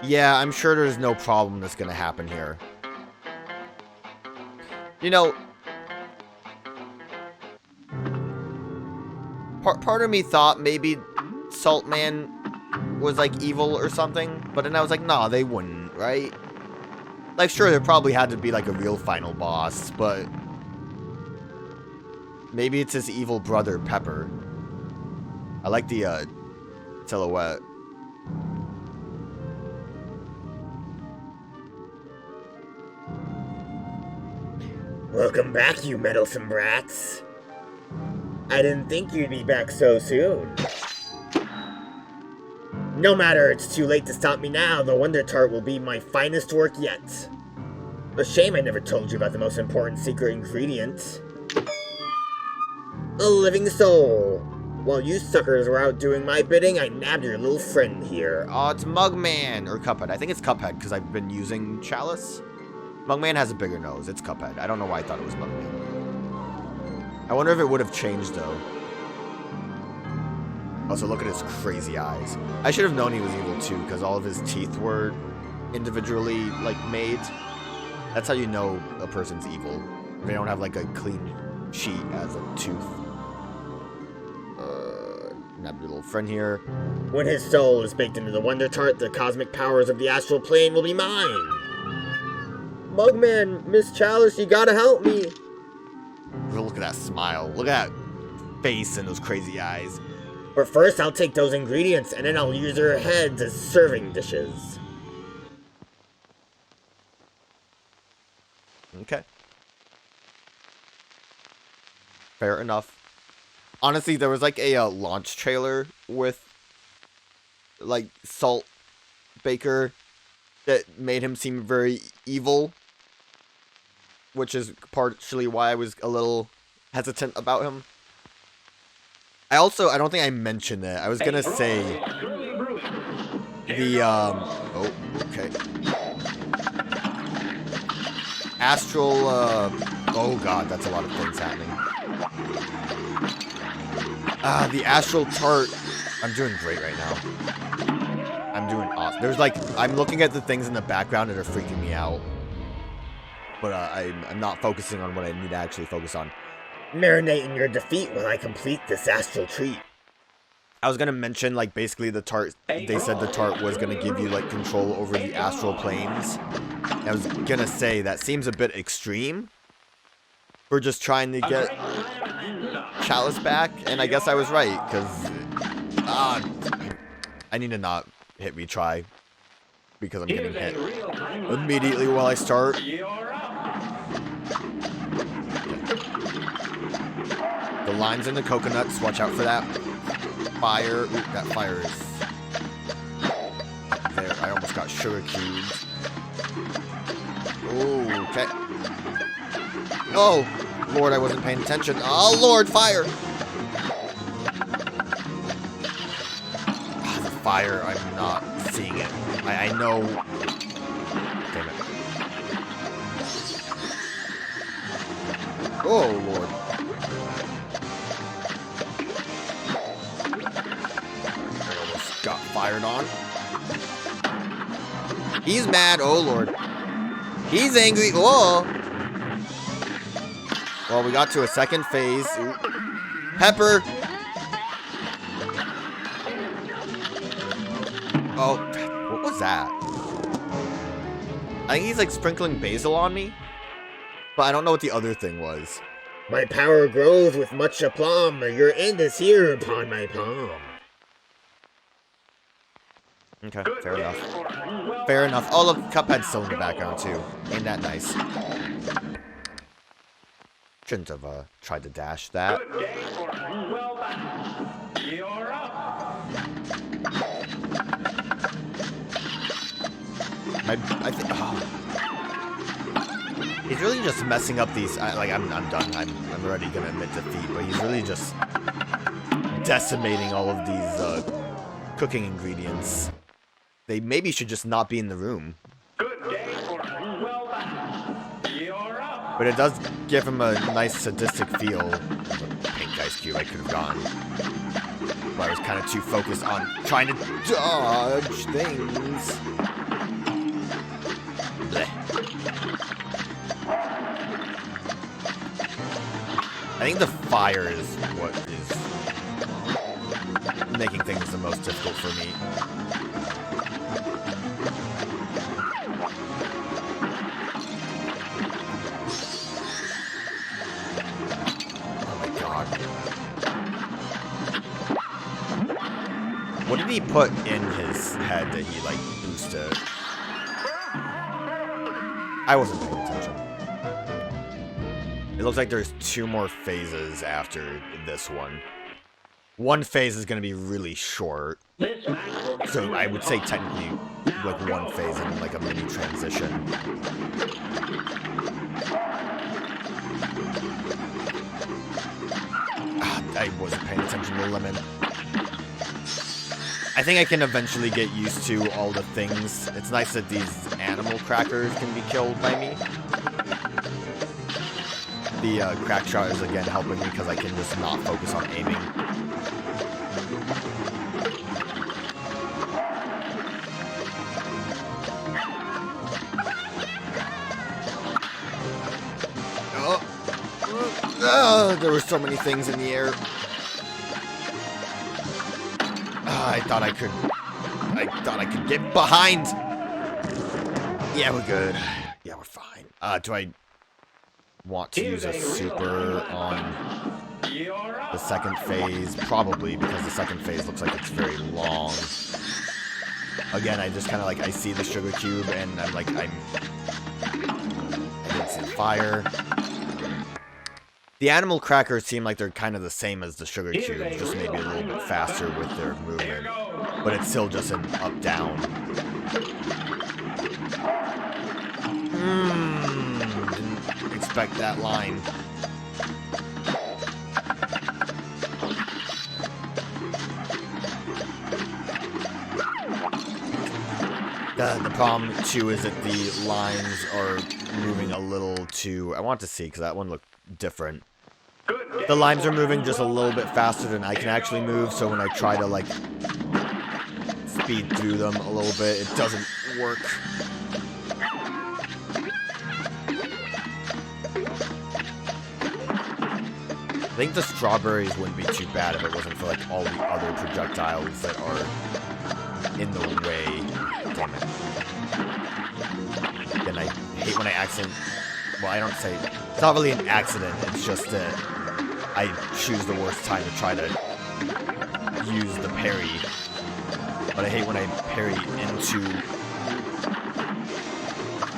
Yeah, I'm sure there's no problem that's gonna happen here. You know, part of me thought maybe Saltman was like evil or something, but then I was like, nah, they wouldn't, right? Like, sure, there probably had to be like a real final boss, but maybe it's his evil brother, Pepper. I like the silhouette. Welcome back, you meddlesome brats. I didn't think you'd be back so soon. No matter, it's too late to stop me now. The Wonder Tart will be my finest work yet. A shame I never told you about the most important secret ingredient. A living soul. While you suckers were out doing my bidding, I nabbed your little friend here. Oh, it's Mugman, or Cuphead. I think it's Cuphead, because I've been using Chalice. Mugman has a bigger nose. It's Cuphead. I don't know why I thought it was Mugman. I wonder if it would have changed, though. Also, look at his crazy eyes. I should have known he was evil, too, because all of his teeth were individually, like, made. That's how you know a person's evil. They don't have, like, a clean sheet as a tooth. Nab your little friend here. When his soul is baked into the Wonder Tart, the cosmic powers of the astral plane will be mine. Mugman, Miss Chalice, you gotta help me. Look at that smile. Look at that face and those crazy eyes. But first, I'll take those ingredients, and then I'll use their heads as serving dishes. Okay. Fair enough. Honestly, there was like a launch trailer with like Saltbaker that made him seem very evil, which is partially why I was a little hesitant about him. I don't think I mentioned it. I was gonna say the oh, okay. Astral oh god, that's a lot of things happening. The astral tart. I'm doing great right now. I'm doing awesome. There's like, I'm looking at the things in the background that are freaking me out. But I'm not focusing on what I need to actually focus on. Marinate in your defeat while I complete this astral treat. I was going to mention, like, basically the tart, they said the tart was going to give you, like, control over the astral planes. I was going to say, that seems a bit extreme. We're just trying to get Chalice back, and I guess I was right, because I need to not hit retry, because I'm getting hit immediately while I start. The limes in the coconuts, watch out for that fire. Ooh, that fire is there. I almost got sugar cubes. Ooh, okay. Oh, Lord, I wasn't paying attention. Oh, Lord, fire! Ah, the fire, I'm not seeing it. I know. Damn it. Oh, Lord. I almost got fired on. He's mad. Oh, Lord. He's angry. Oh. Well, we got to a second phase. Ooh. Pepper. Oh, what was that? I think he's like sprinkling basil on me. But I don't know what the other thing was. My power grows with much aplomb. Your end is here upon my palm. Okay, fair enough. Fair enough. Oh, look, Cuphead's still in the background, too. Ain't that nice? Shouldn't have tried to dash that. I think. Oh. He's really just messing up these. I'm done. I'm already gonna admit defeat, but he's really just decimating all of these cooking ingredients. They maybe should just not be in the room. But it does give him a nice sadistic feel. Pink ice cube I could have gotten. But I was kind of too focused on trying to dodge things. I think the fire is what is making things the most difficult for me. What did he put in his head that he, like, boosted? I wasn't paying attention. It looks like there's 2 more phases after this one. One phase is going to be really short. So I would say technically, like, 1 phase and, like, a mini transition. I wasn't paying attention to the lemon. I think I can eventually get used to all the things. It's nice that these animal crackers can be killed by me. The crack shot is again helping me because I can just not focus on aiming. There were so many things in the air. I thought I could get behind. Yeah, we're good. Yeah, we're fine. Do I want to use a super on the second phase? Probably, because the second phase looks like it's very long. Again, I just kind of like, I see the sugar cube and I'm like, I didn't see fire. The animal crackers seem like they're kind of the same as the sugar cube, just maybe a little bit faster with their movement. But it's still just an up-down. Didn't expect that line. The problem, too, is that the lines are moving a little too... I want to see, because that one looked different. The lines are moving just a little bit faster than I can actually move, so when I try to, like, speed through them a little bit, it doesn't work. I think the strawberries wouldn't be too bad if it wasn't for, like, all the other projectiles that are in the way. Damn it. And I hate when I accident... Well, I don't say... It's not really an accident, it's just that I choose the worst time to try to use the parry. But I hate when I parry into...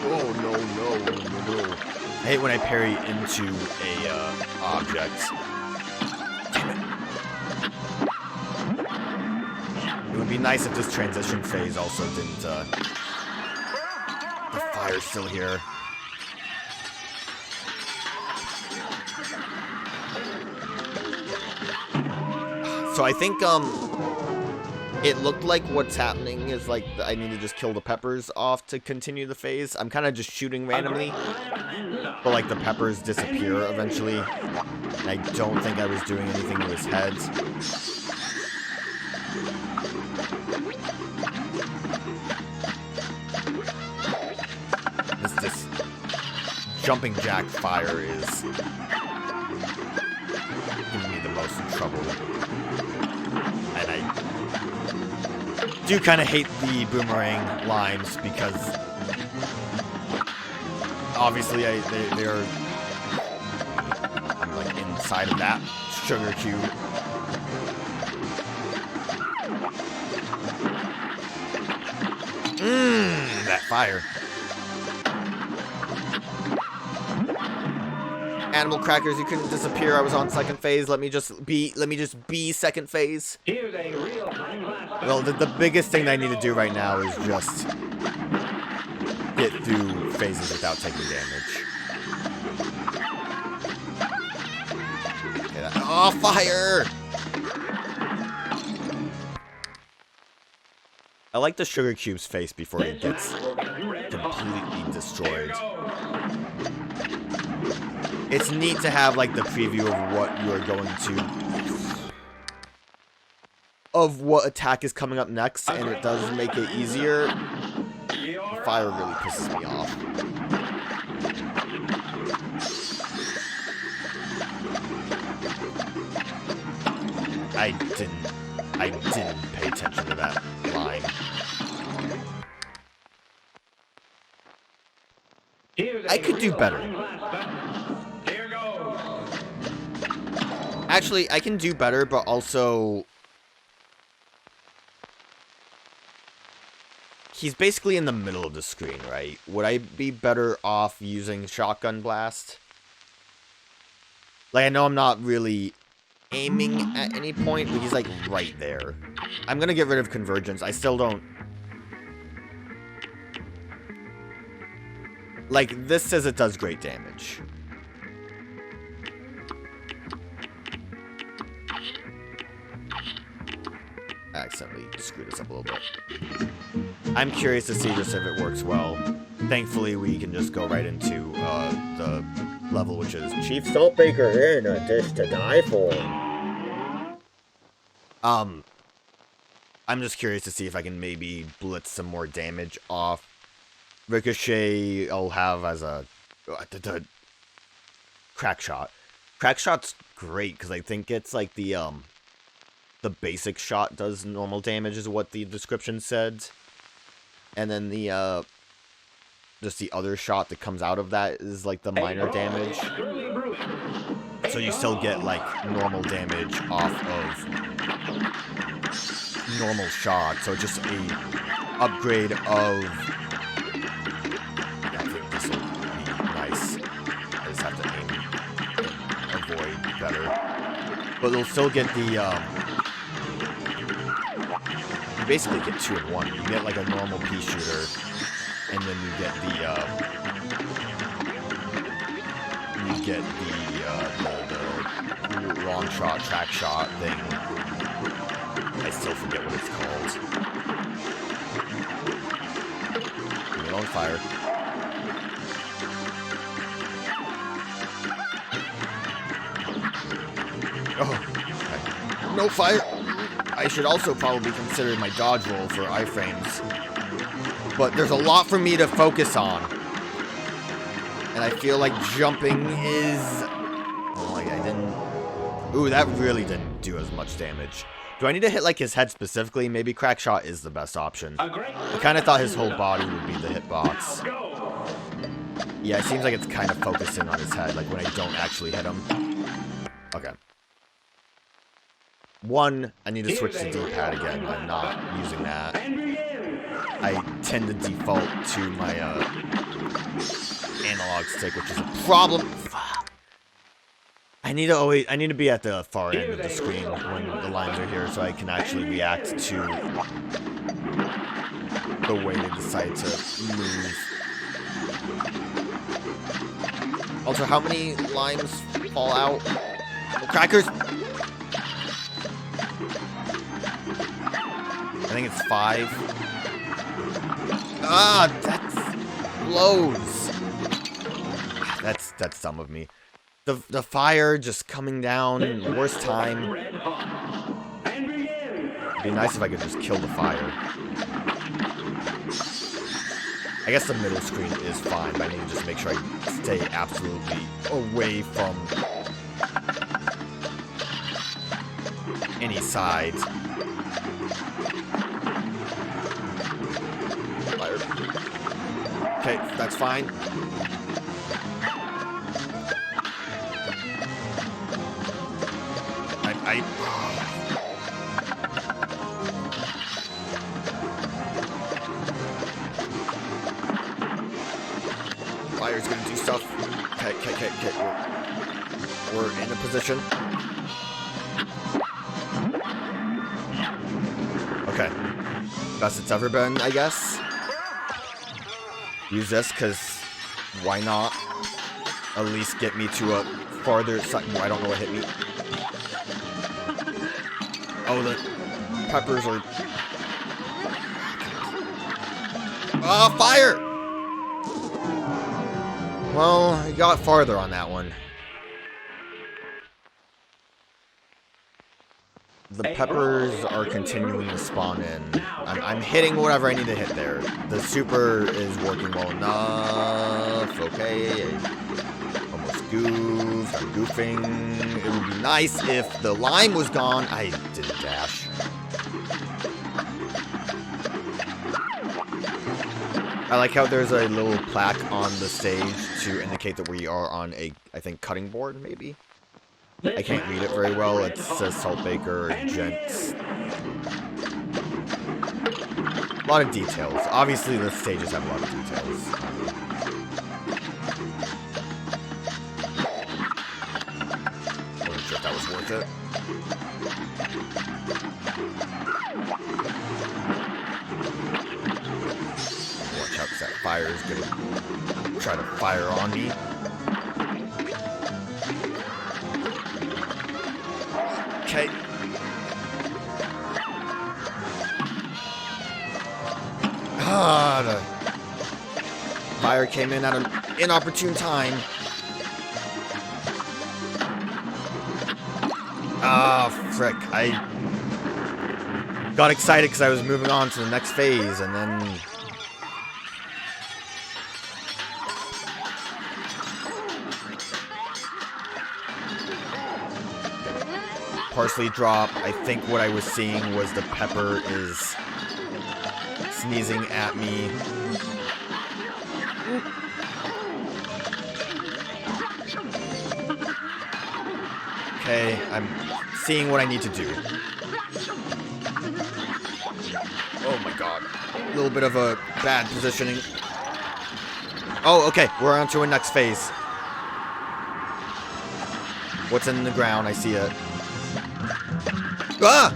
Oh, no. I hate when I parry into a object. Damn it. It would be nice if this transition phase also didn't... The fire's still here. So I think, it looked like what's happening is, like, I need to just kill the peppers off to continue the phase. I'm kind of just shooting randomly, but, like, the peppers disappear eventually. And I don't think I was doing anything to his head. This jumping jack fire is giving me the most trouble. And I do kind of hate the boomerang lines because obviously they're I'm like inside of that sugar cube. That fire. Animal crackers, you couldn't disappear. I was on second phase. Let me just be second phase. Well, the biggest thing that I need to do right now is just get through phases without taking damage. Okay, oh, fire! I like the sugar cube's face before he gets completely destroyed. It's neat to have, like, the preview of what you're going to... of what attack is coming up next, and it does make it easier. The fire really pisses me off. I didn't pay attention to that line. I could do better. Actually, I can do better, but also... He's basically in the middle of the screen, right? Would I be better off using shotgun blast? Like, I know I'm not really aiming at any point, but he's like right there. I'm gonna get rid of convergence. I still don't... Like, this says it does great damage. I accidentally screwed this up a little bit. I'm curious to see just if it works well. Thankfully, we can just go right into the level, which is... Chef Saltbaker in a dish to die for. I'm just curious to see if I can maybe blitz some more damage off. Ricochet, I'll have as a... crack shot. Crack shot's great, because I think it's like the basic shot does normal damage is what the description said. And then the, just the other shot that comes out of that is like the minor damage. So you still get like normal damage off of normal shot. So just a upgrade of... Yeah, I think this will be nice. I just have to aim and avoid better. But you'll still get the, you basically get 2 in 1. You get like a normal pea shooter, and then you get the long shot, track shot thing. I still forget what it's called. Leave it on fire. Oh, okay. No fire. I should also probably consider my dodge roll for iframes. But there's a lot for me to focus on. And I feel like jumping is... Oh, like I didn't... Ooh, that really didn't do as much damage. Do I need to hit like his head specifically? Maybe crack shot is the best option. I kind of thought his whole body would be the hitbox. Yeah, it seems like it's kind of focusing on his head, like when I don't actually hit him. Okay. One, I need to switch to D-pad again. I'm not using that. I tend to default to my analog stick, which is a problem. I need to be at the far end of the screen when the lines are here, so I can actually react to the way they decide to move. Also, how many lines fall out? Oh, crackers! I think it's 5. Ah, that's blows. That's dumb of me. The fire just coming down in the worst time. It'd be nice if I could just kill the fire. I guess the middle screen is fine, but I need to just make sure I stay absolutely away from any side. Okay, that's fine. Fire's gonna do stuff. Okay. We're in a position. Okay. Best it's ever been, I guess. Use this, because why not? At least get me to a farther side. I don't know what hit me. Oh, the peppers are... Ah, fire! Well, I got farther on that one. The peppers are continuing to spawn in. I'm hitting whatever I need to hit there. The super is working well enough. Okay. Almost goofed. start goofing. It would be nice if the lime was gone. I didn't dash. I like how there's a little plaque on the stage to indicate that we are on a, I think, cutting board, maybe? I can't read it very well. It says Saltbaker, Gents. A lot of details. Obviously, the stages have a lot of details. Wasn't sure if that was worth it. Watch out, 'cause that fire is gonna try to fire on me. Okay. The fire came in at an inopportune time. Frick. I got excited because I was moving on to the next phase, and then... Parsley drop. I think what I was seeing was the pepper is sneezing at me. Okay, I'm seeing what I need to do. Oh my god. A little bit of a bad positioning. Oh, okay. We're on to a next phase. What's in the ground? I see it. Ah!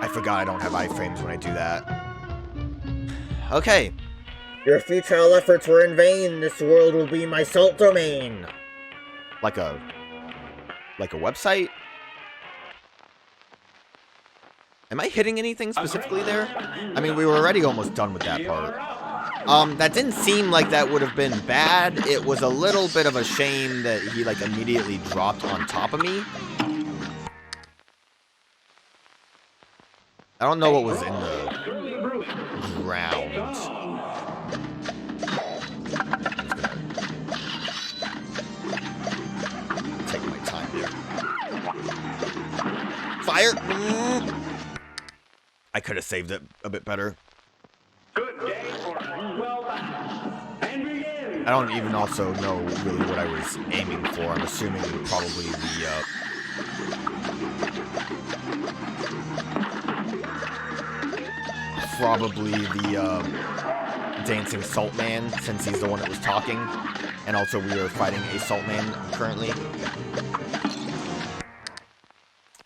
I forgot I don't have iframes when I do that. Okay. Your futile efforts were in vain. This world will be my salt domain. Like a website? Am I hitting anything specifically there? I mean, we were already almost done with that part. That didn't seem like that would have been bad. It was a little bit of a shame that he, like, immediately dropped on top of me. I don't know what was in the ground. Take my time here. Fire! I could have saved it a bit better. Good day for well done. And begin. I don't even also know really what I was aiming for. I'm assuming probably the dancing salt man, since he's the one that was talking. And also we are fighting a salt man currently.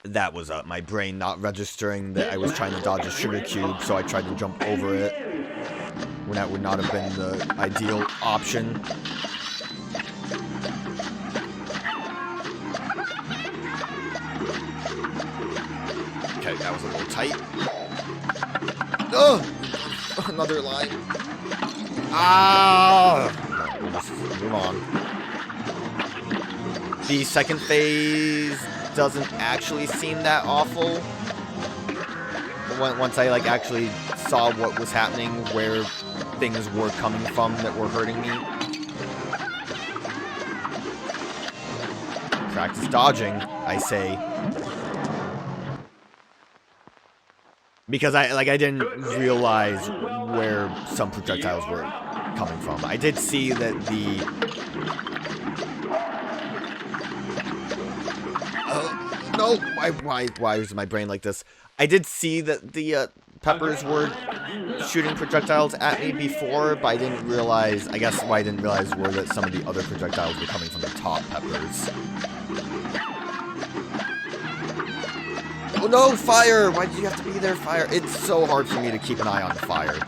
That was my brain not registering that I was trying to dodge a sugar cube, so I tried to jump over it. When that would not have been the ideal option. Okay, that was a little tight. Oh! Another line. Ah! We'll just move on. The second phase doesn't actually seem that awful. Once I like actually saw what was happening, where things were coming from that were hurting me. Practice dodging, I say. Because I didn't realize where some projectiles were coming from. I did see that the... no! Why is my brain like this? I did see that the peppers were shooting projectiles at me before, but I didn't realize... I guess what I didn't realize were that some of the other projectiles were coming from the top peppers. Oh no, fire! Why did you have to be there, fire? It's so hard for me to keep an eye on fire.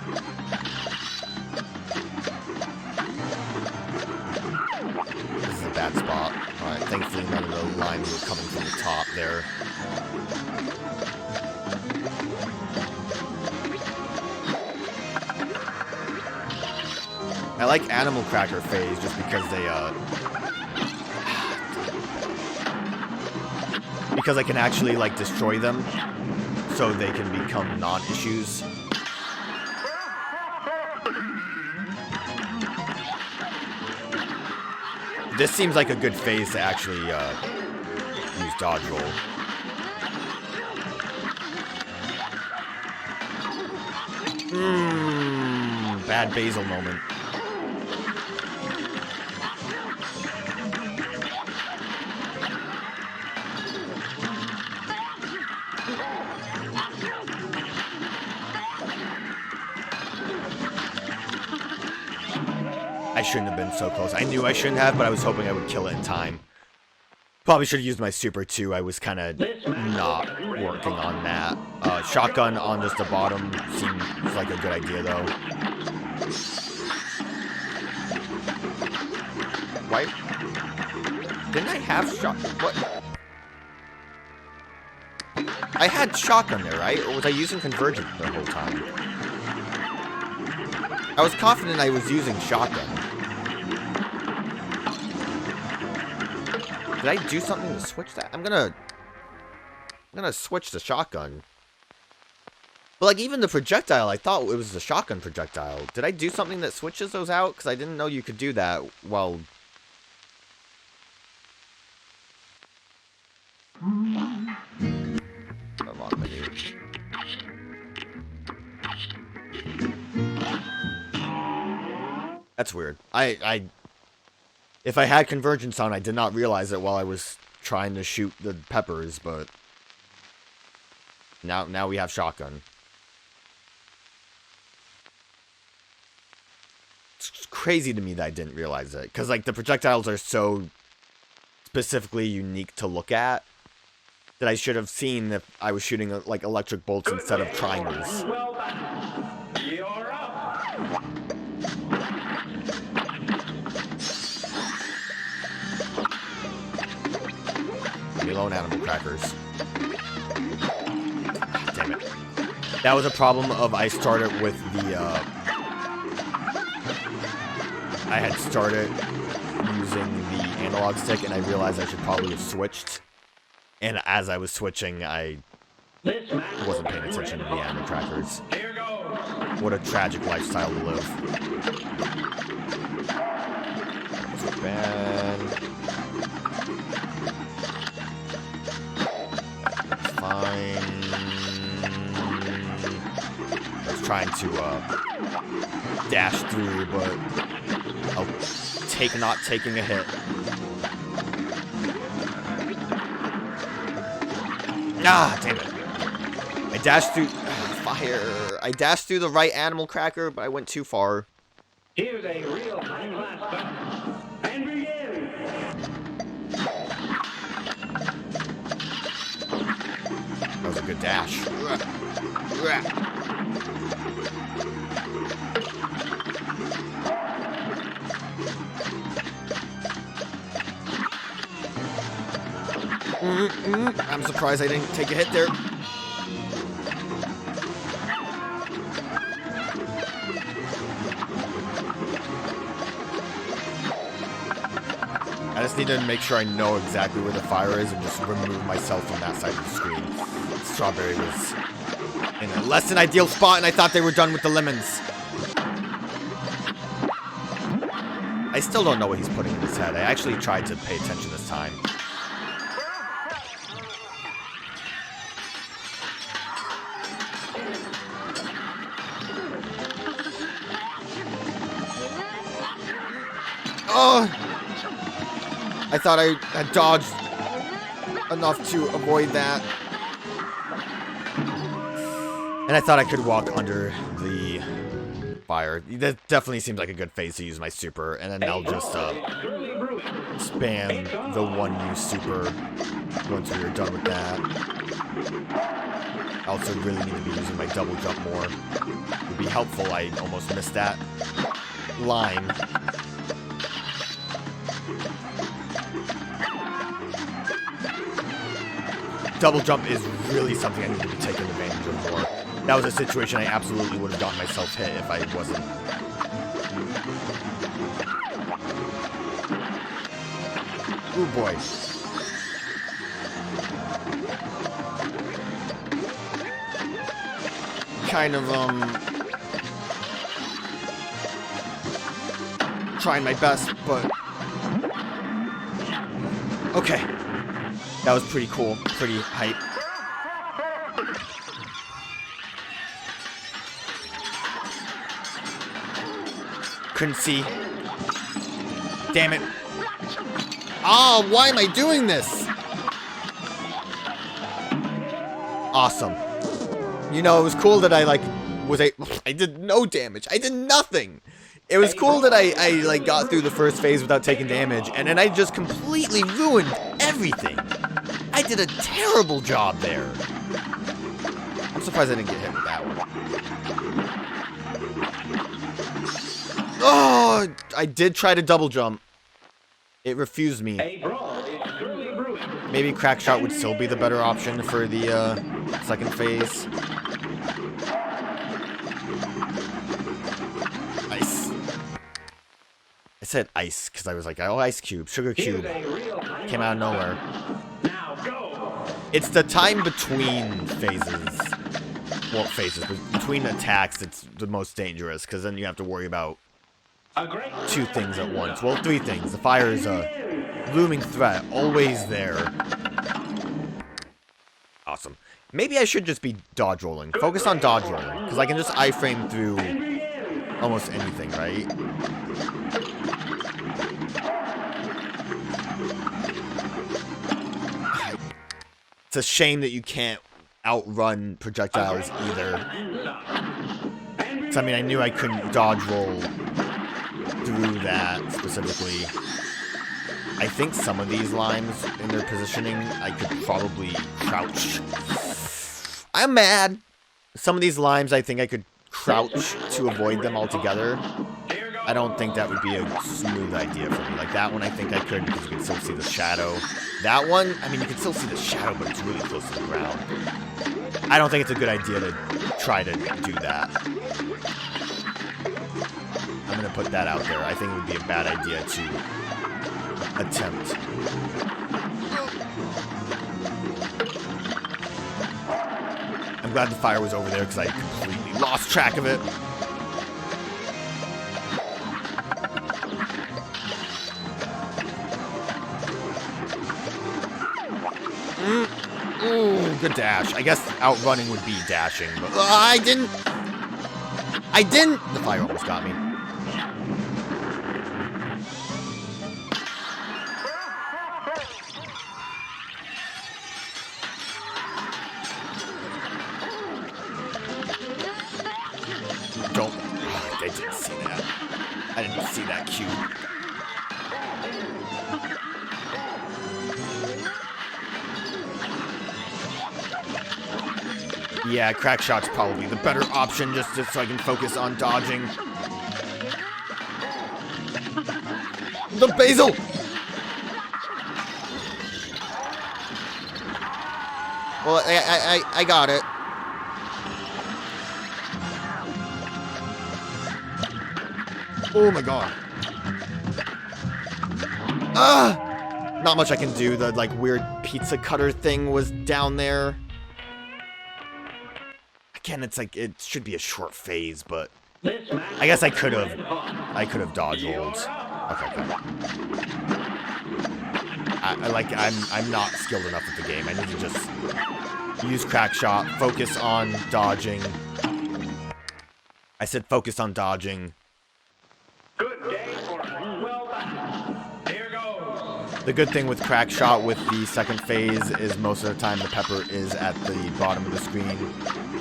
This is a bad spot. Alright, thankfully none of the lines were coming from the top there. I like Animal Cracker phase just because they, because I can actually, like, destroy them, so they can become non-issues. This seems like a good phase to actually use dodge roll. Bad basil moment. I shouldn't have been so close. I knew I shouldn't have, but I was hoping I would kill it in time. Probably should have used my super too. I was kind of not working on that. Shotgun on just the bottom seems like a good idea, though. Why? Didn't I have shotgun? What? I had shotgun there, right? Or was I using convergent the whole time? I was confident I was using shotgun. Did I do something to switch that? I'm gonna switch the shotgun. But like even the projectile, I thought it was the shotgun projectile. Did I do something that switches those out? Because I didn't know you could do that while... Unlock menu. That's weird. If I had convergence on, I did not realize it while I was trying to shoot the peppers, but now we have shotgun. It's crazy to me that I didn't realize it, because like the projectiles are so specifically unique to look at that I should have seen if I was shooting like electric bolts instead of triangles. Well done. You're up. Leave me alone, animal crackers. Damn it. That was a problem of I started with the, I had started using the analog stick and I realized I should probably have switched. And as I was switching, I wasn't paying attention to the animal crackers. Here goes. What a tragic lifestyle to live. Bad. Fine. I was trying to dash through, but I'll take not taking a hit. Ah, damn it. I dashed through fire. I dashed through the right animal cracker, but I went too far. Here's a real high-class battle. And begin. That was a good dash. I'm surprised I didn't take a hit there. I just need to make sure I know exactly where the fire is and just remove myself from that side of the screen. Strawberry was in a less than ideal spot and I thought they were done with the lemons. I still don't know what he's putting in his head. I actually tried to pay attention this time. Oh! I thought I had dodged enough to avoid that. And I thought I could walk under the fire. That definitely seems like a good phase to use my super. And then I'll just spam the one use super once we are done with that. I also really need to be using my double jump more. It would be helpful. I almost missed that line. Double jump is really something I need to be taking advantage of more. That was a situation I absolutely would have gotten myself hit if I wasn't. Ooh boy. Kind of, trying my best, but Okay. That was pretty cool. Pretty hype. Couldn't see. Damn it. Oh, why am I doing this? Awesome. You know, it was cool that I, like, I did no damage. I did nothing. It was cool that I like, got through the first phase without taking damage, and then I just completely ruined everything. I did a terrible job there. I'm surprised I didn't get hit with that one. Oh, I did try to double jump. It refused me. Maybe crack shot would still be the better option for the second phase. Ice. I said ice because I was like, oh, ice cube, sugar cube. Came out of nowhere. It's the time between phases. Well, phases, but between attacks that's the most dangerous, because then you have to worry about two things at once. Well, three things. The fire is a looming threat, always there. Awesome. Maybe I should just be dodge rolling. Focus on dodge rolling, because I can just iframe through almost anything, right? It's a shame that you can't outrun projectiles either. So, I mean, I knew I couldn't dodge roll through that specifically. I think some of these limes in their positioning, I could probably crouch. I'm mad. Some of these limes, I think I could crouch to avoid them altogether. I don't think that would be a smooth idea for me. Like, that one I think I could because you can still see the shadow. That one, I mean, you can still see the shadow, but it's really close to the ground. I don't think it's a good idea to try to do that. I'm going to put that out there. I think it would be a bad idea to attempt. I'm glad the fire was over there because I completely lost track of it. Ooh, good dash. I guess outrunning would be dashing, but I didn't. The fire almost got me. Don't. I didn't see that. I didn't see that cube. Yeah, crack shot's probably the better option, just so I can focus on dodging. The basil! Well, I got it. Oh my god. Ah! Not much I can do. The, like, weird pizza cutter thing was down there. Again, it's like, it should be a short phase, but I guess I could have dodge rolled. Okay. I'm not skilled enough at the game. I need to just use crack shot, focus on dodging. I said focus on dodging. Good day for well done. Here goes. The good thing with crack shot with the second phase is most of the time the pepper is at the bottom of the screen,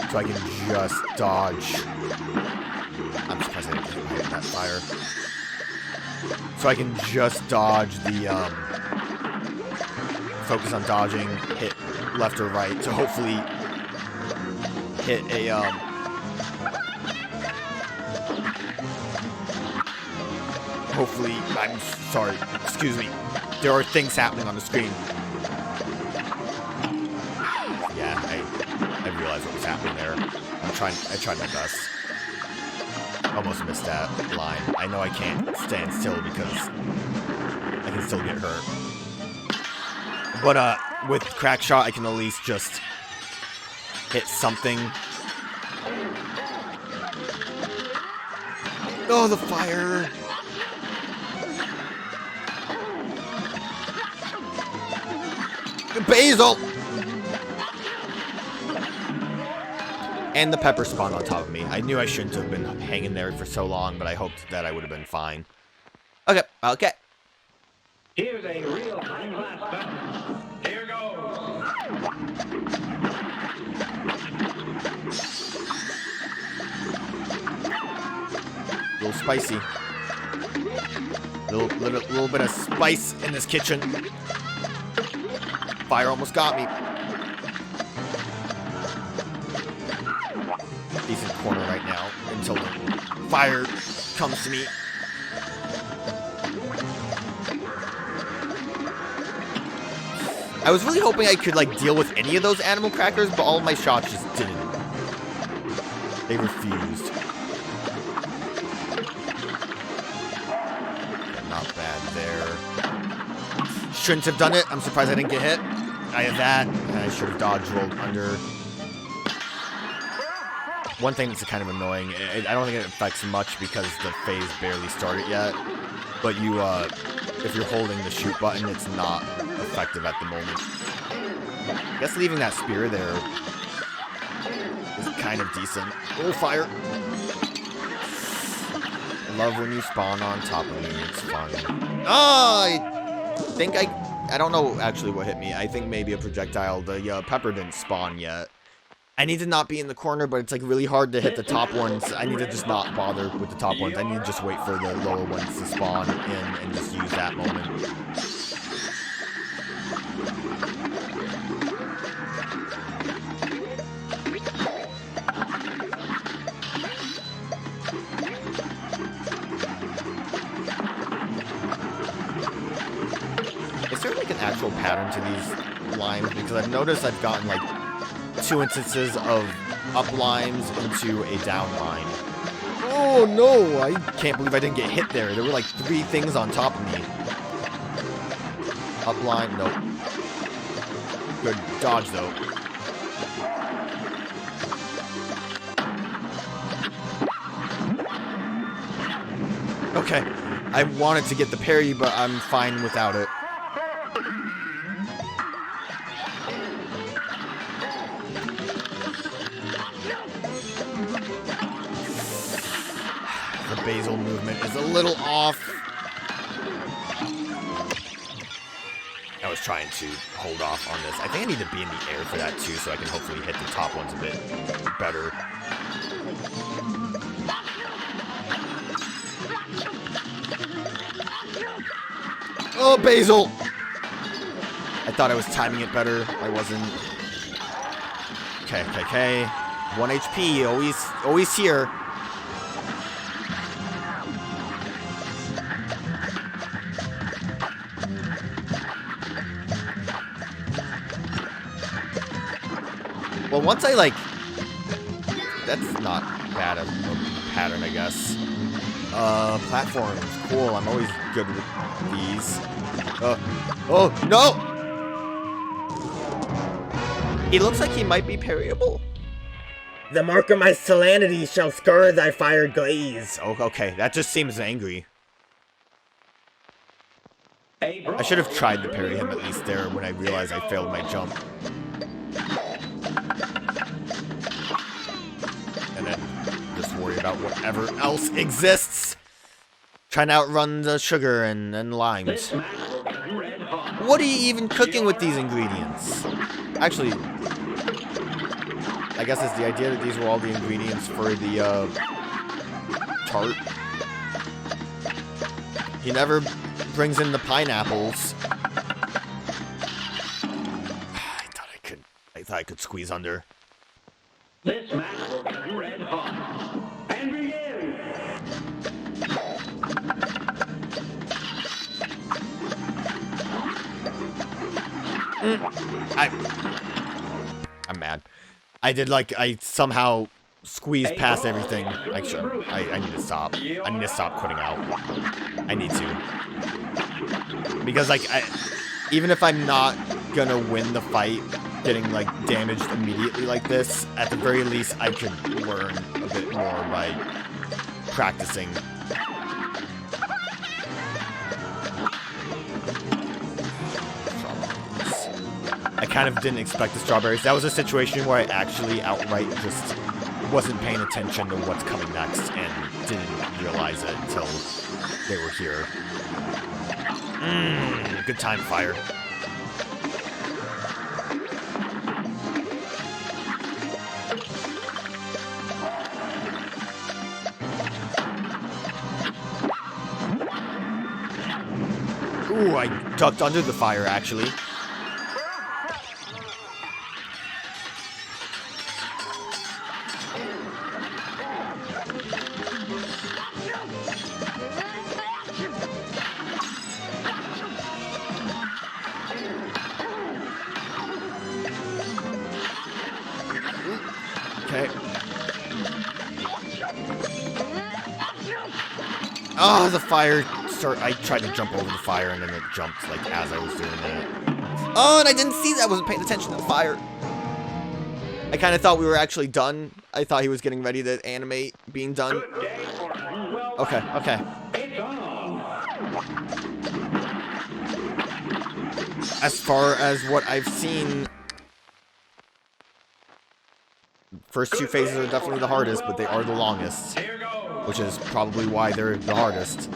so I can just dodge. I'm surprised I didn't hit that fire. So I can just dodge the, focus on dodging, hit left or right to hopefully hit a, hopefully, I'm sorry, excuse me, there are things happening on the screen. Yeah, I realized what was happening there. I tried my best. Almost missed that line. I know I can't stand still because I can still get hurt. But with crack shot, I can at least just hit something. Oh, the fire! Basil! And the pepper spawned on top of me. I knew I shouldn't have been hanging there for so long, but I hoped that I would have been fine. Okay, okay. Here's a real high-class battle. Here goes. A little spicy. Little bit of spice in this kitchen. Fire almost got me. Decent corner right now until the fire comes to me. I was really hoping I could like deal with any of those animal crackers, but all of my shots just didn't. They refused. Not bad there. Shouldn't have done it. I'm surprised I didn't get hit. I have that. And I should have dodge rolled under. One thing that's kind of annoying, I don't think it affects much because the phase barely started yet. But you, if you're holding the shoot button, it's not effective at the moment. I guess leaving that spear there is kind of decent. Oh, fire! I love when you spawn on top of me. It's fun. Oh, I think I don't know actually what hit me. I think maybe a projectile. The pepper didn't spawn yet. I need to not be in the corner, but it's like really hard to hit the top ones. I need to just not bother with the top ones. I need to just wait for the lower ones to spawn in and just use that moment. Is there like an actual pattern to these limes? Because I've noticed I've gotten like 2 instances of up limes into a down line. Oh no, I can't believe I didn't get hit there. There were like 3 things on top of me. Up line, nope. Good dodge though. Okay, I wanted to get the parry, but I'm fine without it. Basil movement is a little off. I was trying to hold off on this. I think I need to be in the air for that too, so I can hopefully hit the top ones a bit better. Oh, Basil! I thought I was timing it better. I wasn't. Okay. 1 HP, always here. Well, once I, like... That's not bad of a pattern, I guess. Platforms. Cool, I'm always good with these. Oh, no! He looks like he might be parryable. The mark of my solemnity shall scar thy fire glaze. Oh, okay, that just seems angry. I should have tried to parry him at least there when I realized I failed my jump. And then just worry about whatever else exists. Trying to outrun the sugar and limes. What are you even cooking with these ingredients? Actually, I guess it's the idea that these were all the ingredients for the tart. He never brings in the pineapples. I thought I could squeeze under. This match will be red hot. And begin! I'm mad. I somehow squeezed past everything. I need to stop. I need to stop quitting out. I need to. Because, even if I'm not gonna win the fight, getting, damaged immediately like this, at the very least, I could learn a bit more by practicing. kind of didn't expect the strawberries. That was a situation where I actually outright just wasn't paying attention to what's coming next and didn't realize it until they were here. Good time, fire. Ooh, I ducked under the fire, actually. Okay. Oh, the fire I tried to jump over the fire and then it jumped like as I was doing it. Oh, and I didn't see that. I wasn't paying attention to the fire. I kind of thought we were actually done. I thought he was getting ready to animate being done. Okay, okay. As far as what I've seen, first two phases are definitely the hardest, but they are the longest, which is probably why they're the hardest.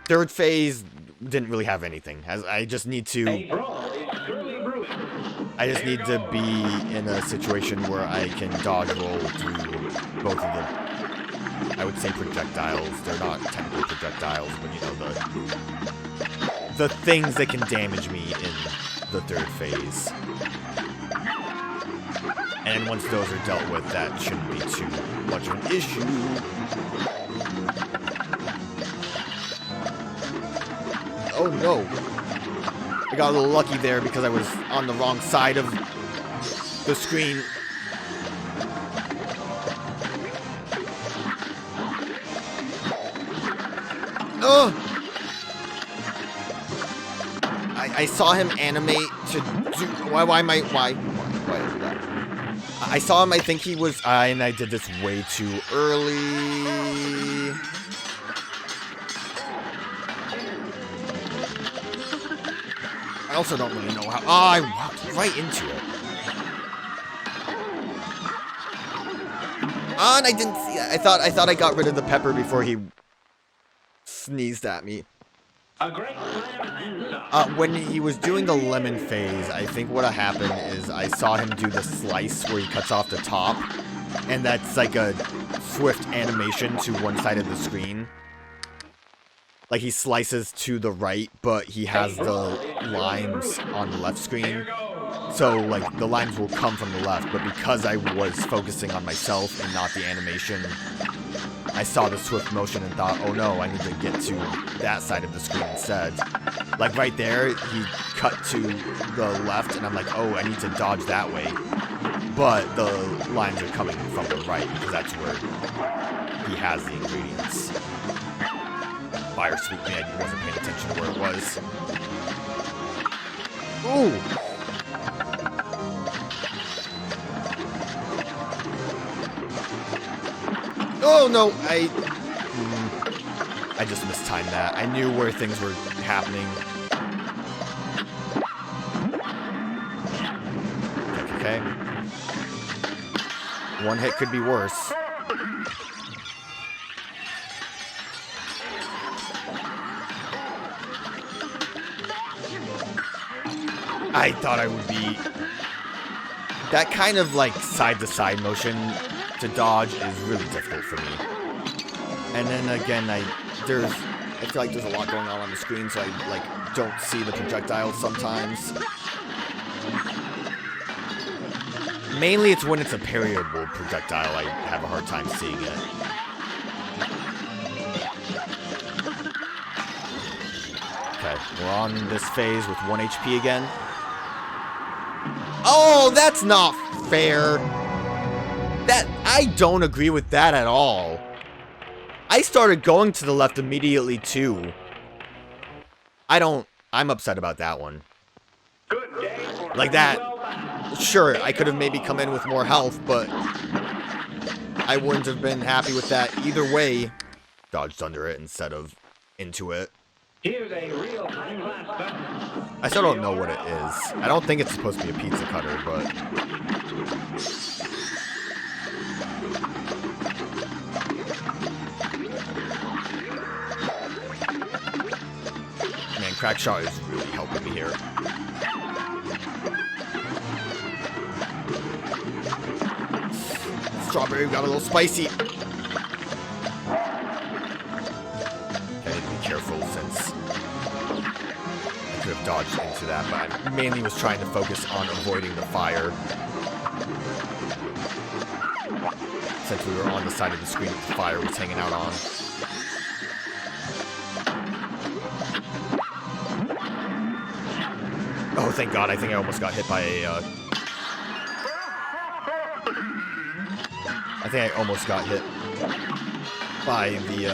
Third phase didn't really have anything. I just need to be in a situation where I can dodge roll through both of the, I would say, projectiles. They're not technically projectiles, but you know, the things that can damage me in the third phase. And once those are dealt with, that shouldn't be too much of an issue. Oh no! I got a little lucky there because I was on the wrong side of the screen. Oh! I saw him animate to do. Why is that? I saw him. I think he was. And I did this way too early. I also don't really know how. Oh, I walked right into it. Oh, and I didn't see that. I thought I got rid of the pepper before he sneezed at me. When he was doing the lemon phase, I think what happened is I saw him do the slice where he cuts off the top, and that's like a swift animation to one side of the screen. Like, he slices to the right, but he has the limes on the left screen. So, like, the limes will come from the left, but because I was focusing on myself and not the animation, I saw the swift motion and thought, oh no, I need to get to that side of the screen instead. Like, right there, he cut to the left, and I'm like, oh, I need to dodge that way. But the lines are coming from the right, because that's where he has the ingredients. Fire swooped me, I wasn't paying attention to where it was. Ooh! Oh no, I just mistimed that. I knew where things were happening. Okay. One hit could be worse. I thought I would be... That kind of, like, side-to-side motion to dodge is really difficult for me. And then, again, I feel like there's a lot going on the screen, so I, like, don't see the projectiles sometimes. Mainly it's when it's a parryable projectile I have a hard time seeing it. Okay, we're on this phase with 1 HP again. Oh, that's not fair. I don't agree with that at all. I started going to the left immediately too. I'm upset about that one. Like that, sure, I could have maybe come in with more health, but I wouldn't have been happy with that either way. Dodged under it instead of into it. Here's a real high-class special. I still don't know what it is. I don't think it's supposed to be a pizza cutter, but... Man, Crackshot is really helping me here. Strawberry got a little spicy. I need to be careful since I could have dodged into that, but I mainly was trying to focus on avoiding the fire. Since we were on the side of the screen that the fire was hanging out on. Oh, thank God, I think I almost got hit by a, I think I almost got hit by the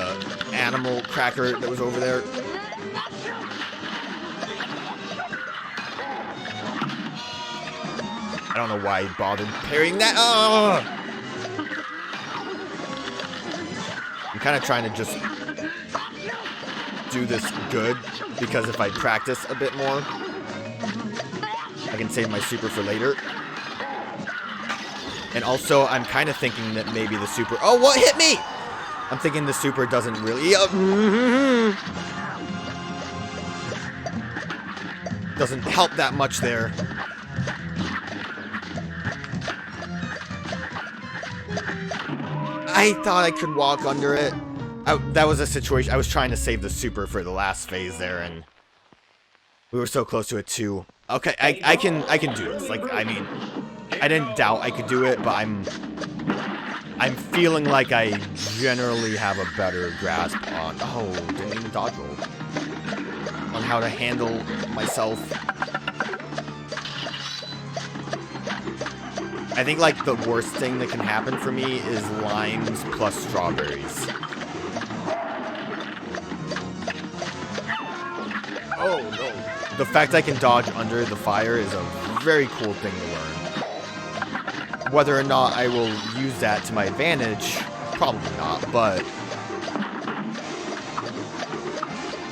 animal cracker that was over there. I don't know why I bothered parrying that. Oh! I'm kind of trying to just do this good, because if I practice a bit more, I can save my super for later. And also, I'm kind of thinking that maybe the super... Oh, what hit me? I'm thinking the super doesn't really... doesn't help that much there. I thought I could walk under it. That was a situation... I was trying to save the super for the last phase there, and we were so close to it too. Okay, I can do this. Like, I mean... I didn't doubt I could do it, but I'm feeling like I generally have a better grasp on... Oh, didn't even dodge roll. On how to handle myself. I think, like, the worst thing that can happen for me is limes plus strawberries. Oh, no. The fact I can dodge under the fire is a very cool thing to learn. Whether or not I will use that to my advantage, probably not, but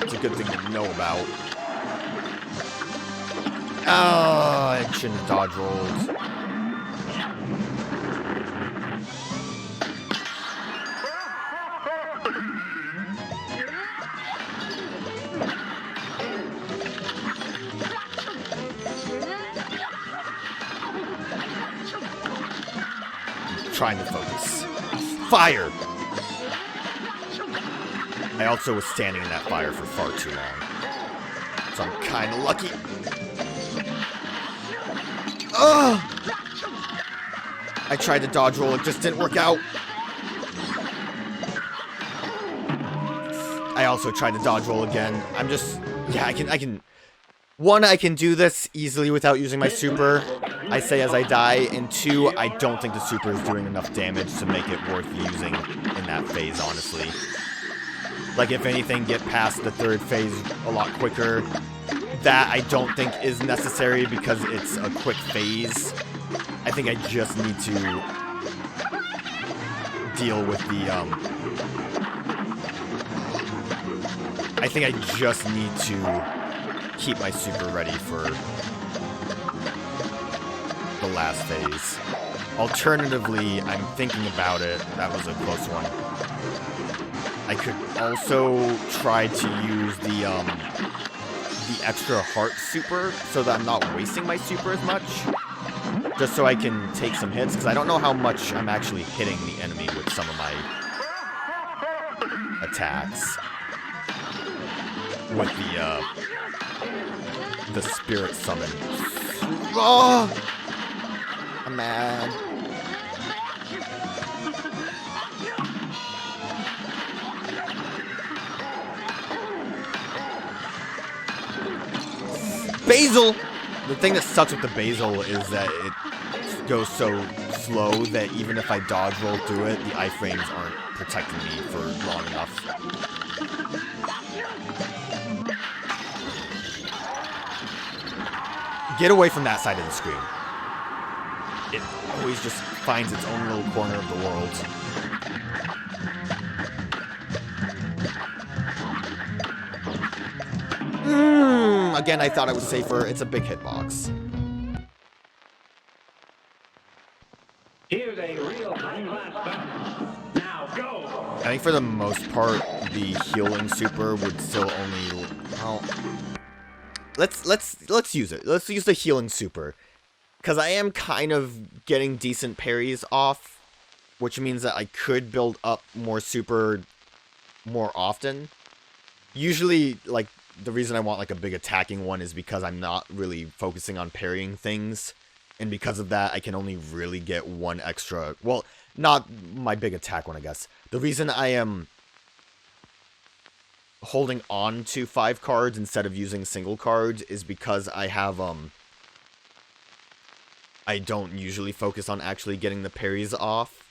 it's a good thing to know about. Oh, I shouldn't have dodge rolled. Trying to focus. Fire! I also was standing in that fire for far too long. So I'm kind of lucky. Ugh! I tried to dodge roll, it just didn't work out. I also tried to dodge roll again. I'm just... Yeah, I can... One, I can do this easily without using my super, I say as I die, and two, I don't think the super is doing enough damage to make it worth using in that phase, honestly. Like, if anything, get past the third phase a lot quicker. That I don't think is necessary because it's a quick phase. I think I just need to deal with the, I think I just need to keep my super ready for the last phase. Alternatively, I'm thinking about it. That was a close one. I could also try to use the extra heart super so that I'm not wasting my super as much. Just so I can take some hits, because I don't know how much I'm actually hitting the enemy with some of my attacks. With the spirit summon. Oh! I'm mad. Basil! The thing that sucks with the basil is that it goes so slow that even if I dodge roll through it, the iframes aren't protecting me for long enough. Get away from that side of the screen. It always just finds its own little corner of the world. again, I thought it was safer. It's a big hitbox. Here's a real high-class battle. Now go! I think for the most part, the healing super would still only... Well, let's use it. Let's use the healing super. Because I am kind of getting decent parries off, which means that I could build up more super more often. Usually, like, the reason I want, like, a big attacking one is because I'm not really focusing on parrying things. And because of that, I can only really get one extra... Well, not my big attack one, I guess. The reason I am holding on to 5 cards instead of using single cards is because I have, I don't usually focus on actually getting the parries off.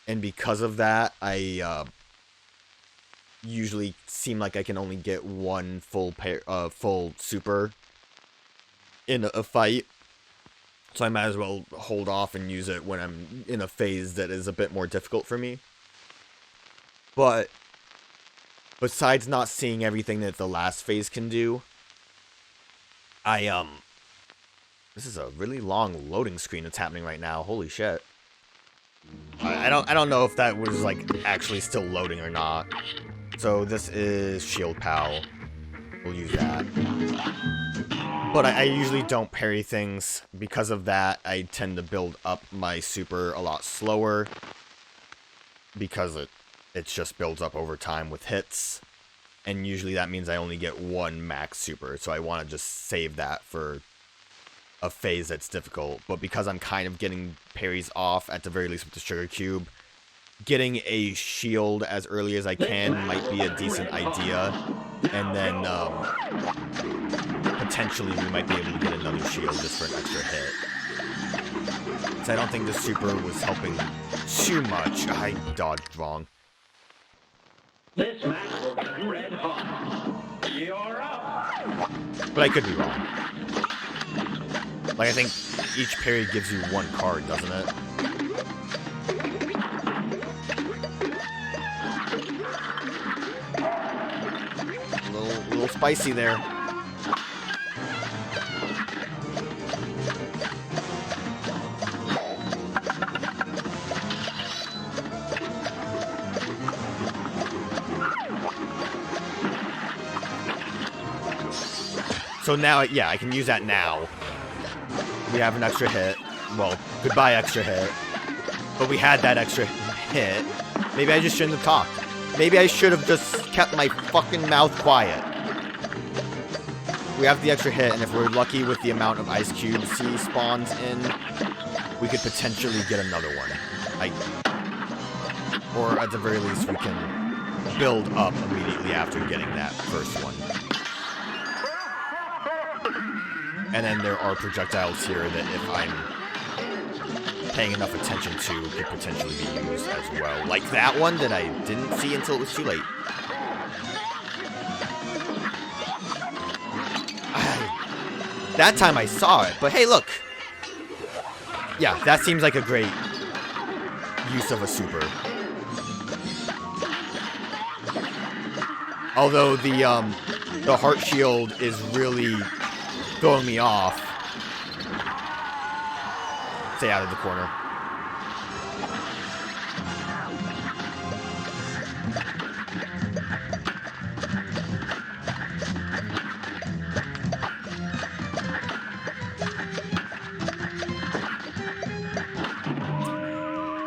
And because of that, I, usually seem like I can only get one full full super in a fight. So I might as well hold off and use it when I'm in a phase that is a bit more difficult for me. But besides not seeing everything that the last phase can do, this is a really long loading screen that's happening right now. Holy shit. I don't know if that was like actually still loading or not. So this is Shield Pal. We'll use that. But I usually don't parry things. Because of that, I tend to build up my super a lot slower. Because it just builds up over time with hits. And usually that means I only get one max super. So I want to just save that for a phase that's difficult. But because I'm kind of getting parries off, at the very least with the Sugar Cube, getting a shield as early as I can might be a decent idea. And then, potentially we might be able to get another shield just for an extra hit. So I don't think the super was helping too much. I dodged wrong. This match will turn red hot. You're up! But I could be wrong. Like, I think each parry gives you one card, doesn't it? A little spicy there. So now, yeah, I can use that now. We have an extra hit. Well, goodbye extra hit. But we had that extra hit. Maybe I just shouldn't have talked. Maybe I should have just kept my fucking mouth quiet. We have the extra hit, and if we're lucky with the amount of ice cubes he spawns in, we could potentially get another one. Or at the very least, we can build up immediately after getting that first one. And then there are projectiles here that if I'm paying enough attention to, could potentially be used as well. Like that one that I didn't see until it was too late. That time I saw it, but hey, look. Yeah, that seems like a great use of a super. Although the heart shield is really throwing me off. Stay out of the corner.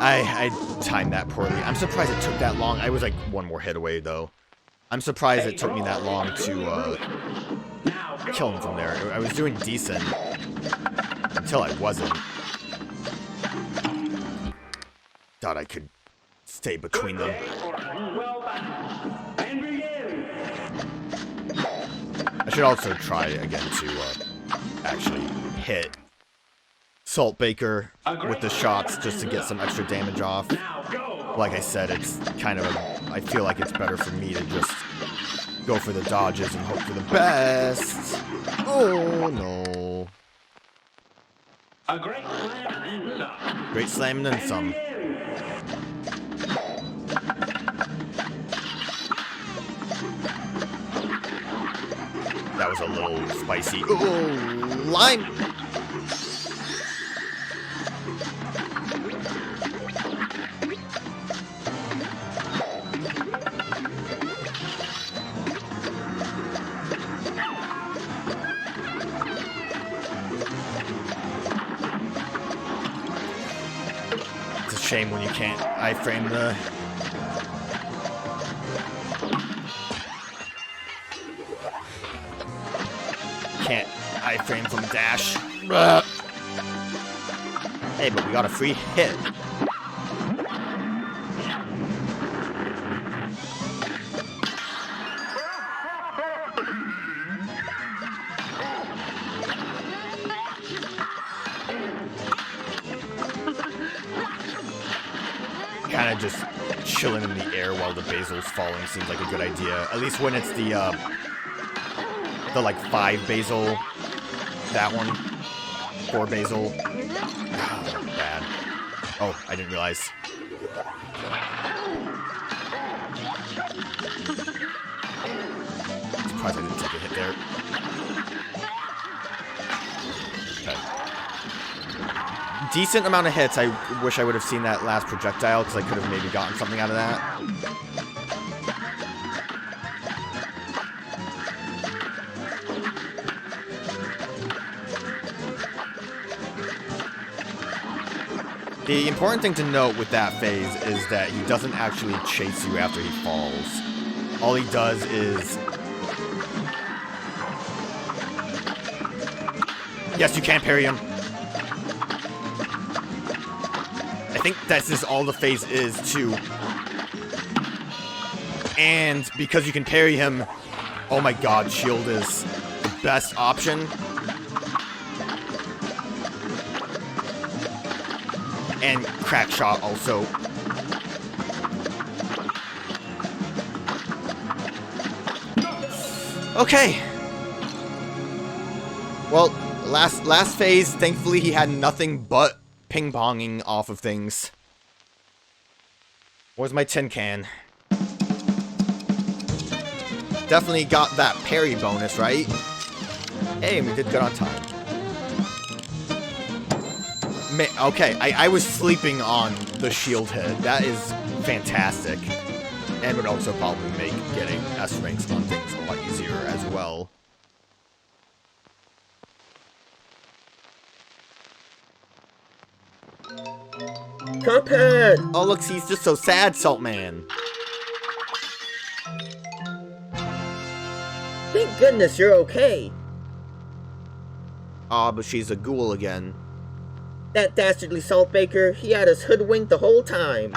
I timed that poorly. I'm surprised it took that long. I was like one more hit away, though. I'm surprised it took me that long to kill him from there. I was doing decent until I wasn't. Thought I could stay between them. I should also try again to actually hit Saltbaker with the shots just to get some extra damage off. Like I said, it's kind of I feel like it's better for me to just go for the dodges and hope for the best. Oh no. A great slam and some. Great slam and then some. That was a little spicy. Ooh, lime! It's a shame when you can't iframe the... Can't iframe from dash. Hey, but we got a free hit. Kind of just chilling in the air while the basil's falling seems like a good idea. At least when it's the like 5 basil, that one, 4 basil. Oh, bad. Oh, I didn't realize. Surprised I didn't take a hit there. Okay. Decent amount of hits. I wish I would have seen that last projectile because I could have maybe gotten something out of that. The important thing to note with that phase is that he doesn't actually chase you after he falls. All he does is... Yes, you can parry him. I think this is all the phase is, too. And because you can parry him, oh my god, shield is the best option. And crack shot also. Okay. Well, last phase, thankfully he had nothing but ping-ponging off of things. Where's my tin can? Definitely got that parry bonus, right? Hey, we did good on time. Okay, I was sleeping on the shield hit. That is fantastic. And would also probably make getting S ranks on things a lot easier as well. Cuphead! Oh, look, he's just so sad, Saltman. Thank goodness you're okay. Aw, but she's a ghoul again. That dastardly Saltbaker, he had us hoodwinked the whole time.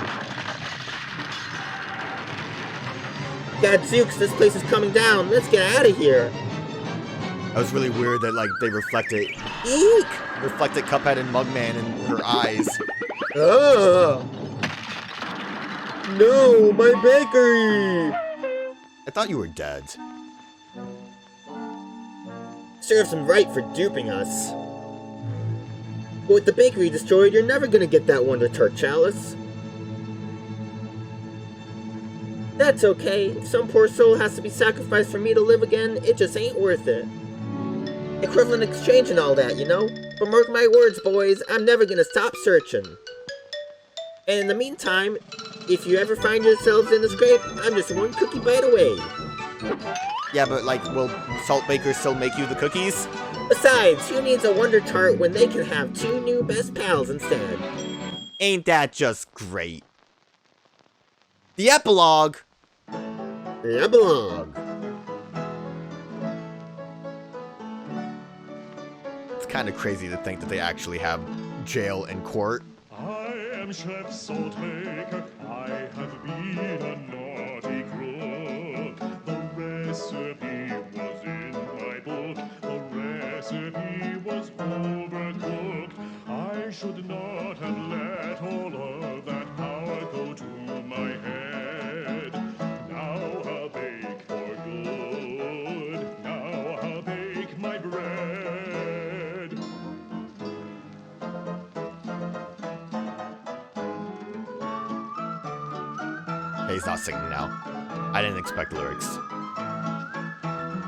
Gadzooks, this place is coming down. Let's get out of here. That was really weird that, like, they reflected Eek! Cuphead and Mugman in her eyes. Ugh! No, my bakery! I thought you were dead. Serves him right for duping us. But with the bakery destroyed, you're never gonna get that Wonder Tart, Chalice. That's okay. If some poor soul has to be sacrificed for me to live again, it just ain't worth it. Equivalent exchange and all that, you know? But mark my words, boys, I'm never gonna stop searching. And in the meantime, if you ever find yourselves in a scrape, I'm just one cookie bite away. Yeah, but, like, will Saltbaker still make you the cookies? Besides, who needs a Wonder Tart when they can have 2 new best pals instead? Ain't that just great? The epilogue! The epilogue. It's kind of crazy to think that they actually have jail and court. I am Chef Saltbaker. I have been a naughty cook. The recipe was in my book. The recipe was overcooked. I should not have let all of that power go to my head. Now I'll bake for good. Now I'll bake my bread. Hey, he's not singing now. I didn't expect lyrics.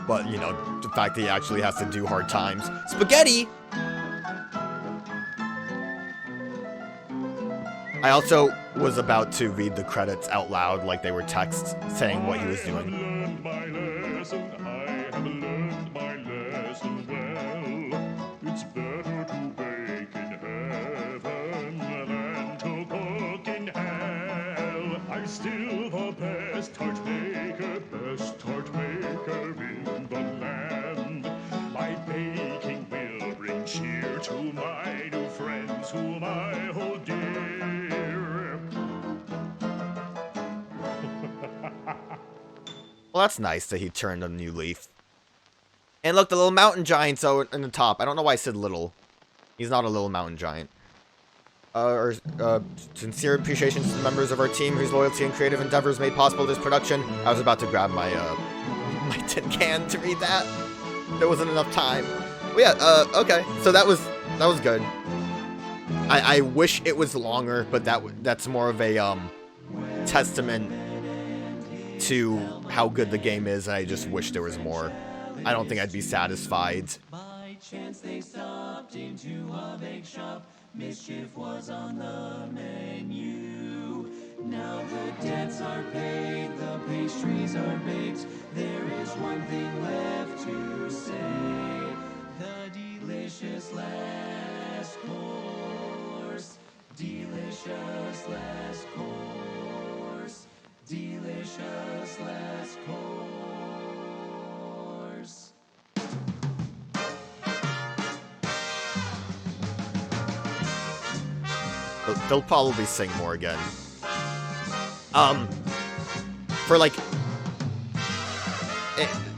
But, you know, the fact that he actually has to do hard times. Spaghetti! I also was about to read the credits out loud like they were text saying what he was doing. Learned my lesson, I have learned my lesson well. It's better to bake in heaven than to cook in hell. I'm still the best tart maker in the land. My baking will bring cheer to my new friends whom I hold dear. Well, that's nice that he turned a new leaf. And look, the little mountain giant's in the top. I don't know why I said little. He's not a little mountain giant. Sincere appreciation to the members of our team whose loyalty and creative endeavors made possible this production. I was about to grab my, my tin can to read that. There wasn't enough time. But yeah, okay. So that was good. I wish it was longer, but that's more of a, testament to how good the game is, and I just wish there was more. I don't think I'd be satisfied. By chance they stopped into a bake shop. Mischief was on the menu. Now the debts are paid, the pastries are baked. There is one thing left to say. The delicious last course. Delicious last course. Delicious last course. They'll probably sing more again. For like,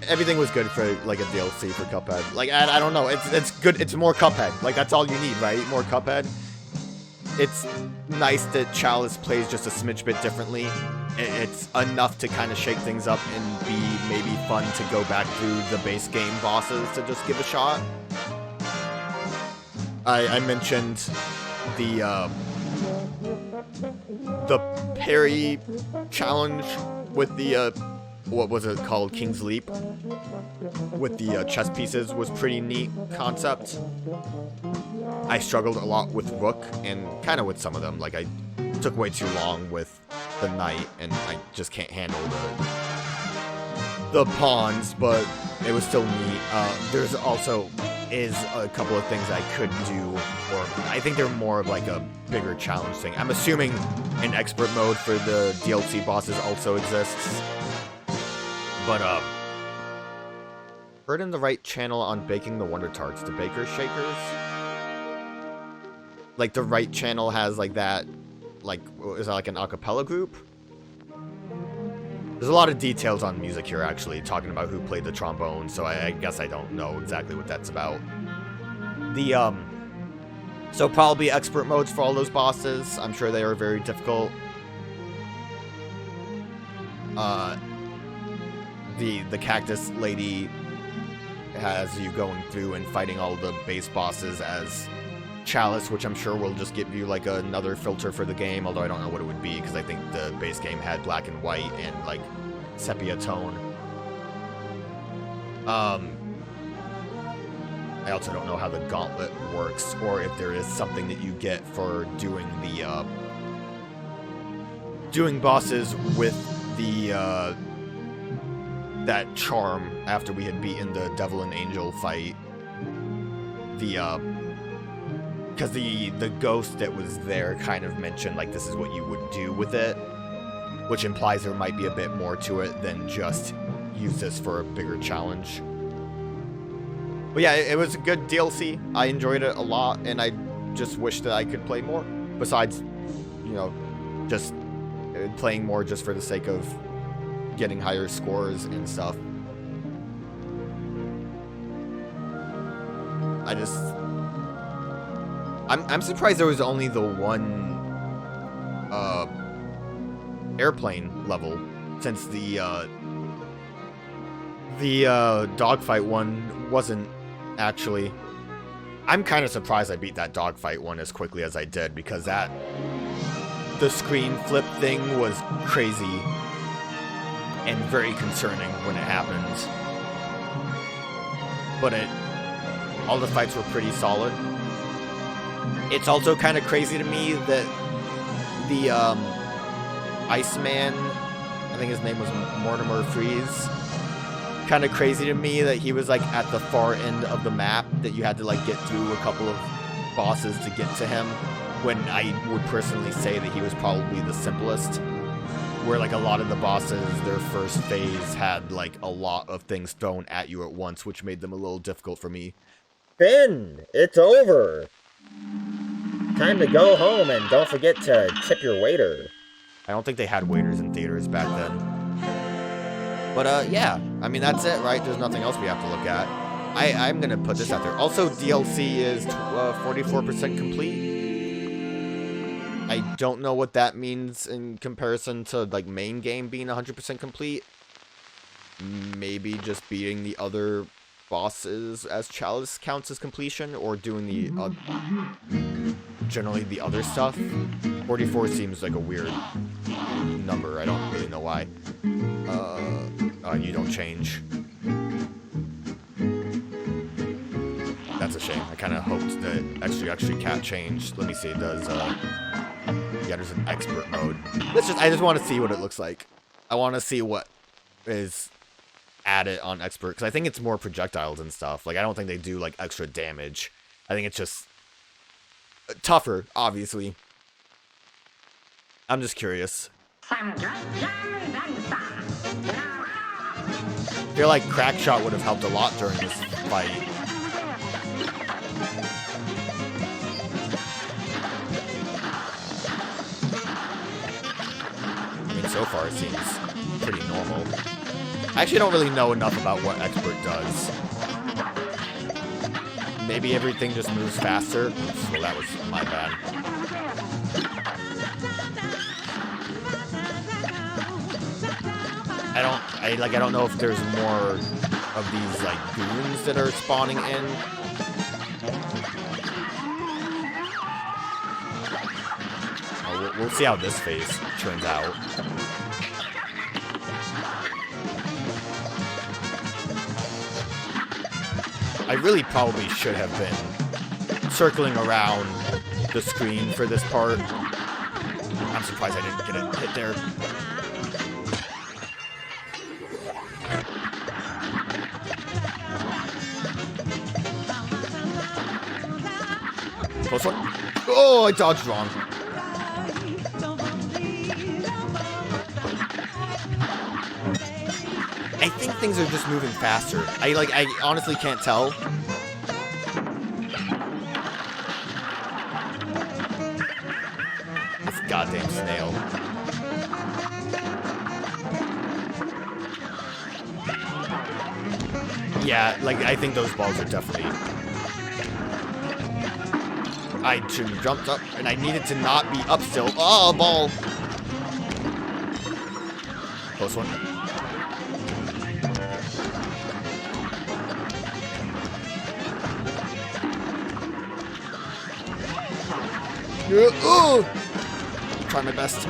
everything was good for like a DLC for Cuphead. Like, I don't know, it's good. It's more Cuphead. Like, that's all you need, right? More Cuphead. It's nice that Chalice plays just a smidge bit differently. It's enough to kind of shake things up and be maybe fun to go back through the base game bosses to just give a shot. I mentioned the parry challenge with the what was it called, King's Leap, with the chess pieces was pretty neat concept. I struggled a lot with Rook and kind of with some of them. Like, I took way too long with the Knight, and I just can't handle the pawns, but it was still neat. There's also is a couple of things I could do, or I think they're more of like a bigger challenge thing. I'm assuming an expert mode for the D.L.C bosses also exists. But, heard in the right channel on baking the Wonder Tarts, the Baker Shakers. Like, the right channel has, like, that, like, is that like an a cappella group? There's a lot of details on music here, actually, talking about who played the trombone, so I guess I don't know exactly what that's about. So probably expert modes for all those bosses. I'm sure they are very difficult. The cactus lady has you going through and fighting all the base bosses as Chalice, which I'm sure will just give you like another filter for the game, although I don't know what it would be because I think the base game had black and white and like sepia tone. I also don't know how the gauntlet works, or if there is something that you get for doing the doing bosses with the that charm after we had beaten the devil and angel fight. Because the ghost that was there kind of mentioned, like, this is what you would do with it, which implies there might be a bit more to it than just use this for a bigger challenge. But yeah, it was a good DLC. I enjoyed it a lot, and I just wish that I could play more. Besides, you know, just playing more just for the sake of getting higher scores and stuff. I'm surprised there was only the one airplane level, since the dogfight one wasn't actually. I'm kind of surprised I beat that dogfight one as quickly as I did, because the screen flip thing was crazy and very concerning when it happened. but all the fights were pretty solid. It's also kind of crazy to me that the Iceman, I think his name was Mortimer Freeze, kind of crazy to me that he was like at the far end of the map, that you had to like get through a couple of bosses to get to him, when I would personally say that he was probably the simplest, where like a lot of the bosses, their first phase had like a lot of things thrown at you at once, which made them a little difficult for me. Finn, it's over. Time to go home, and don't forget to tip your waiter. I don't think they had waiters in theaters back then. But yeah, I mean, that's it, right? There's nothing else we have to look at. I'm gonna put this out there. Also, DLC is 44% complete. I don't know what that means in comparison to like main game being 100% complete. Maybe just beating the other bosses as Chalice counts as completion, or doing the generally the other stuff. 44 seems like a weird number. I don't really know why. You don't change. That's a shame. I kind of hoped that actually cat changed. Let me see. It does. Yeah, there's an expert mode. I just want to see what it looks like. I want to see what is added on expert, because I think it's more projectiles and stuff. Like, I don't think they do like extra damage. I think it's just tougher, obviously. I'm just curious. I feel like Crackshot would have helped a lot during this fight. I mean, so far it seems pretty normal. I actually don't really know enough about what expert does. Maybe everything just moves faster. Oops, well, that was my bad. I don't know if there's more of these like goons that are spawning in. Oh, we'll see how this phase turns out. I really probably should have been circling around the screen for this part. I'm surprised I didn't get a hit there. Close one. Oh, I dodged wrong. I think things are just moving faster. I honestly can't tell. This goddamn snail. Yeah, like, I think those balls are definitely... I should have jumped up, and I needed to not be up still. Oh, ball! Close one. Oh! Try my best.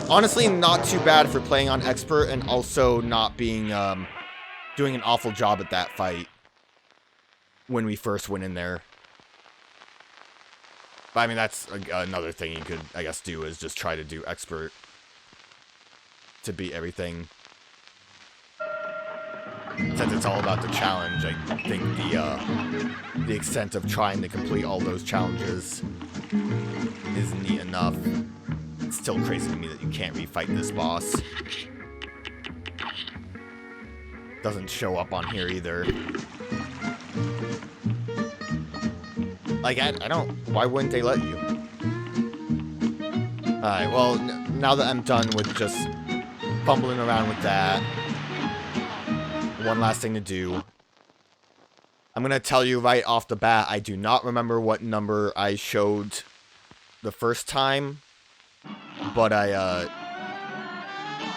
Honestly, not too bad for playing on expert, and also not being doing an awful job at that fight when we first went in there. But I mean, that's another thing you could, I guess, do, is just try to do expert to beat everything. Since it's all about the challenge, I think the extent of trying to complete all those challenges is neat enough. It's still crazy to me that you can't refight this boss. Doesn't show up on here either. Like, I don't... Why wouldn't they let you? Alright, well, now that I'm done with just fumbling around with that, one last thing to do. I'm gonna tell you right off the bat, I do not remember what number I showed the first time, but I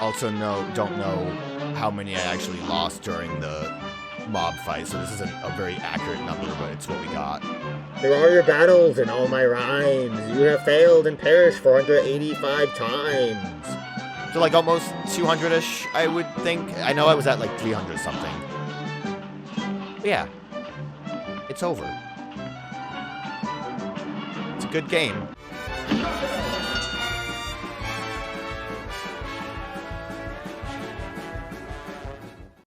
also don't know how many I actually lost during the mob fight, so this isn't a very accurate number, but it's what we got. Through all your battles and all my rhymes, you have failed and perished 485 times. So like almost 200-ish, I would think. I know I was at like 300 something. But yeah, it's over. It's a good game.